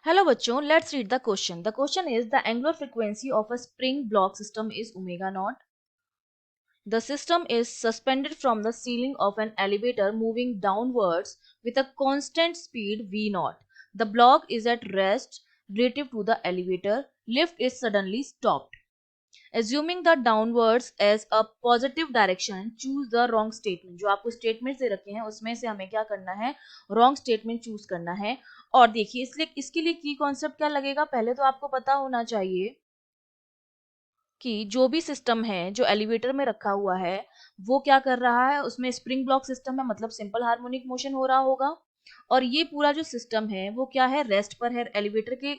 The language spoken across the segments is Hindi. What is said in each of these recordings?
Hello बच्चों, let's read the question. The question is the angular frequency of a spring block system is omega naught. The system is suspended from the ceiling of an elevator moving downwards with a constant speed v naught. The block is at rest relative to the elevator. Lift is suddenly stopped. Assuming the downwards as a positive direction, choose the wrong statement. जो आपको स्टेटमेंट दे रखे हैं उसमें से हमें क्या करना है, रॉन्ग स्टेटमेंट चूज करना है। और देखिए इसलिए इसके लिए की कॉन्सेप्ट क्या लगेगा, पहले तो आपको पता होना चाहिए कि जो भी सिस्टम है जो एलिवेटर में रखा हुआ है वो क्या कर रहा है, उसमें स्प्रिंग ब्लॉक सिस्टम है, मतलब सिंपल हार्मोनिक मोशन हो रहा होगा। और ये पूरा जो सिस्टम है वो क्या है, रेस्ट पर है, एलिवेटर के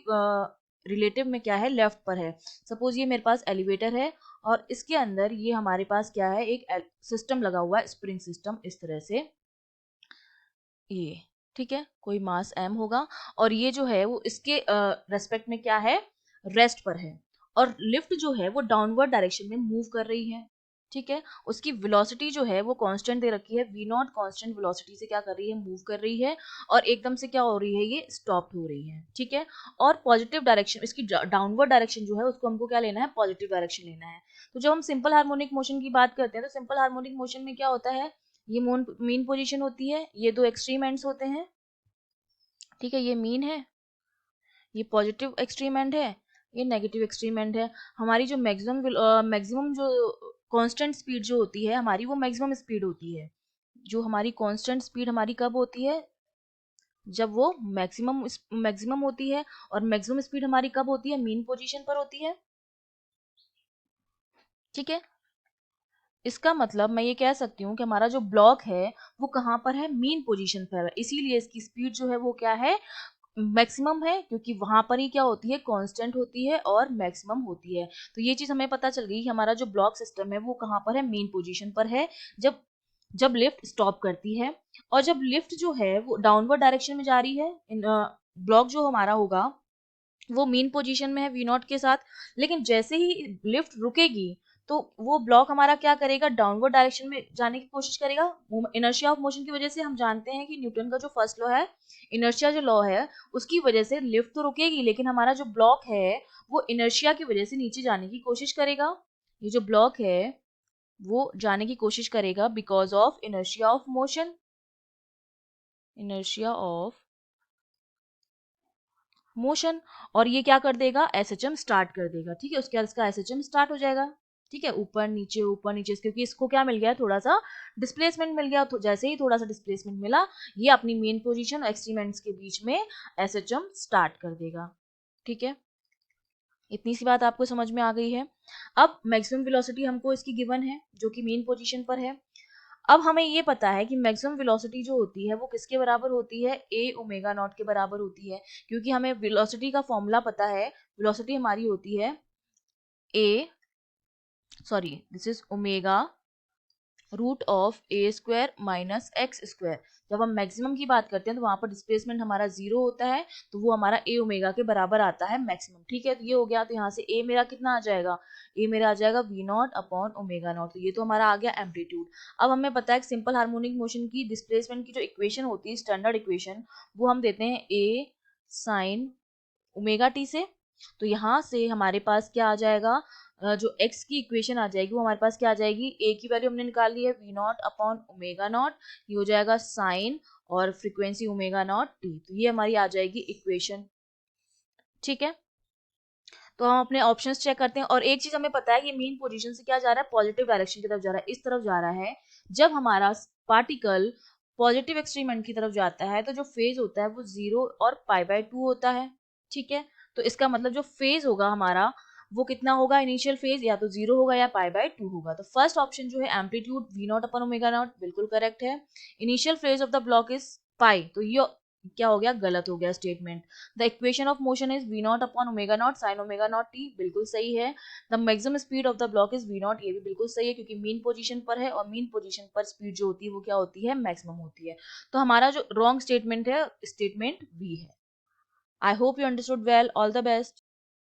रिलेटिव में क्या है, लेफ्ट पर है। सपोज ये मेरे पास एलिवेटर है और इसके अंदर ये हमारे पास क्या है, एक सिस्टम लगा हुआ है, स्प्रिंग सिस्टम इस तरह से ये, ठीक है, कोई मास m होगा और ये जो है वो इसके रेस्पेक्ट में क्या है, रेस्ट पर है। और लिफ्ट जो है वो डाउनवर्ड डायरेक्शन में मूव कर रही है, ठीक है। उसकी वेलोसिटी जो है वो कांस्टेंट दे रखी है, v नॉट कांस्टेंट वेलोसिटी से क्या कर रही है, मूव कर रही है। और एकदम से क्या हो रही है, ये स्टॉप हो रही है, ठीक है। और पॉजिटिव डायरेक्शन, इसकी डाउनवर्ड डायरेक्शन जो है उसको हमको क्या लेना है, पॉजिटिव डायरेक्शन लेना है। तो जब हम सिंपल हार्मोनिक मोशन की बात करते हैं तो सिंपल हार्मोनिक मोशन में क्या होता है, ये मीन पोजीशन होती है, ये दो एक्सट्रीम एंड्स होते हैं, ठीक है, ये मीन है, ये पॉजिटिव एक्सट्रीम एंड है, ये नेगेटिव एक्सट्रीम एंड है। हमारी जो मैक्सिमम जो कांस्टेंट स्पीड जो होती है हमारी, वो मैक्सिमम स्पीड होती है। जो हमारी कांस्टेंट स्पीड हमारी कब होती है, जब वो मैक्सिमम मैक्सिमम होती है। और मैक्सिमम स्पीड हमारी कब होती है, मीन पोजीशन पर होती है, ठीक है। इसका मतलब मैं ये कह सकती हूँ कि हमारा जो ब्लॉक है वो कहाँ पर है, मीन पोजीशन पर है, इसीलिए इसकी स्पीड जो है वो क्या है, मैक्सिमम है, क्योंकि वहां पर ही क्या होती है, कांस्टेंट होती है और मैक्सिमम होती है। तो ये चीज हमें पता चल गई कि हमारा जो ब्लॉक सिस्टम है वो कहाँ पर है, मीन पोजीशन पर है, जब जब लिफ्ट स्टॉप करती है। और जब लिफ्ट जो है वो डाउनवर्ड डायरेक्शन में जा रही है, ब्लॉक जो हमारा होगा वो मीन पोजीशन में है वी नॉट के साथ। लेकिन जैसे ही लिफ्ट रुकेगी तो वो ब्लॉक हमारा क्या करेगा, डाउनवर्ड डायरेक्शन में जाने की कोशिश करेगा। इनर्शिया ऑफ मोशन की वजह से हम जानते हैं कि न्यूटन का जो फर्स्ट लॉ है, इनर्शिया जो लॉ है, उसकी वजह से लिफ्ट तो रुकेगी लेकिन हमारा जो ब्लॉक है वो इनर्शिया की वजह से नीचे जाने की कोशिश करेगा। ये जो ब्लॉक है वो जाने की कोशिश करेगा because of inertia of motion, inertia of motion. और ये क्या कर देगा, एसएचएम स्टार्ट कर देगा, ठीक है, उसके बाद इसका एसएचएम स्टार्ट हो जाएगा, ठीक है, ऊपर नीचे, क्योंकि इसको क्या मिल गया, थोड़ा सा डिस्प्लेसमेंट मिल गया। तो जैसे ही थोड़ा सा डिस्प्लेसमेंट मिला, ये अपनी मेन पोजीशन और एक्सट्रीमेंट्स के बीच में एसएचएम स्टार्ट कर देगा, ठीक है। इतनी सी बात आपको समझ में आ गई है। अब मैक्सिमम वेलोसिटी हमको इसकी गिवन है जो कि मेन पोजीशन पर है। अब हमें ये पता है कि मैक्सिमम वेलोसिटी जो होती है वो किसके बराबर होती है, ए ओमेगा नॉट के बराबर होती है। क्योंकि हमें वेलोसिटी का फॉर्मूला पता है, वेलोसिटी हमारी होती है A, sorry this is omega root of A square minus X square. जब हम मैक्सिमम की बात करते हैं तो वहां पर डिस्प्लेसमेंट हमारा जीरो होता है, तो वो हमारा ए ओमेगा के बराबर आता है मैक्सिमम, ठीक है। तो ये हो गया, तो यहाँ से ए मेरा कितना आ जाएगा, ए मेरा आ जाएगा V naught upon omega naught. तो ये तो हमारा आ गया एम्पलीट्यूड। अब हमें पता है कि सिंपल हार्मोनिक मोशन की डिस्प्लेसमेंट की जो इक्वेशन होती है, स्टैंडर्ड इक्वेशन, वो हम देते हैं ए साइन ओमेगा टी से। तो यहाँ से हमारे पास क्या आ जाएगा, जो x की इक्वेशन आ जाएगी वो हमारे पास क्या आ जाएगी, a की वैल्यू हमने निकाल ली है V naught upon omega naught, ये हो जाएगा साइन और फ्रीक्वेंसी ओमेगा नॉट टी। तो ये हमारी आ जाएगी इक्वेशन, ठीक है। तो हम अपने ऑप्शंस चेक करते हैं। और एक चीज हमें पता है कि मीन पोजीशन से क्या जा रहा है, पॉजिटिव डायरेक्शन की तरफ जा रहा है, इस तरफ जा रहा है। जब हमारा पार्टिकल पॉजिटिव एक्सट्रीम की तरफ जाता है तो जो फेज होता है वो 0 और π/2 होता है, ठीक है। तो इसका मतलब जो फेज होगा हमारा वो कितना होगा, इनिशियल फेज या तो 0 होगा या π/2 होगा। तो फर्स्ट ऑप्शन जो है amplitude V naught upon omega naught बिल्कुल करेक्ट है। Initial phase of the block is pi, तो ये क्या हो गया, गलत हो गया statement. The equation of motion is V naught upon omega naught sine omega naught t, बिल्कुल सही है। The maximum speed of the block is V naught, ये भी बिल्कुल सही है क्योंकि मीन पोजीशन पर है और मीन पोजीशन पर स्पीड जो होती है वो क्या होती है, मैक्सिमम होती है। तो हमारा जो रॉन्ग स्टेटमेंट है, स्टेटमेंट बी है। I hope you understood well, all the best.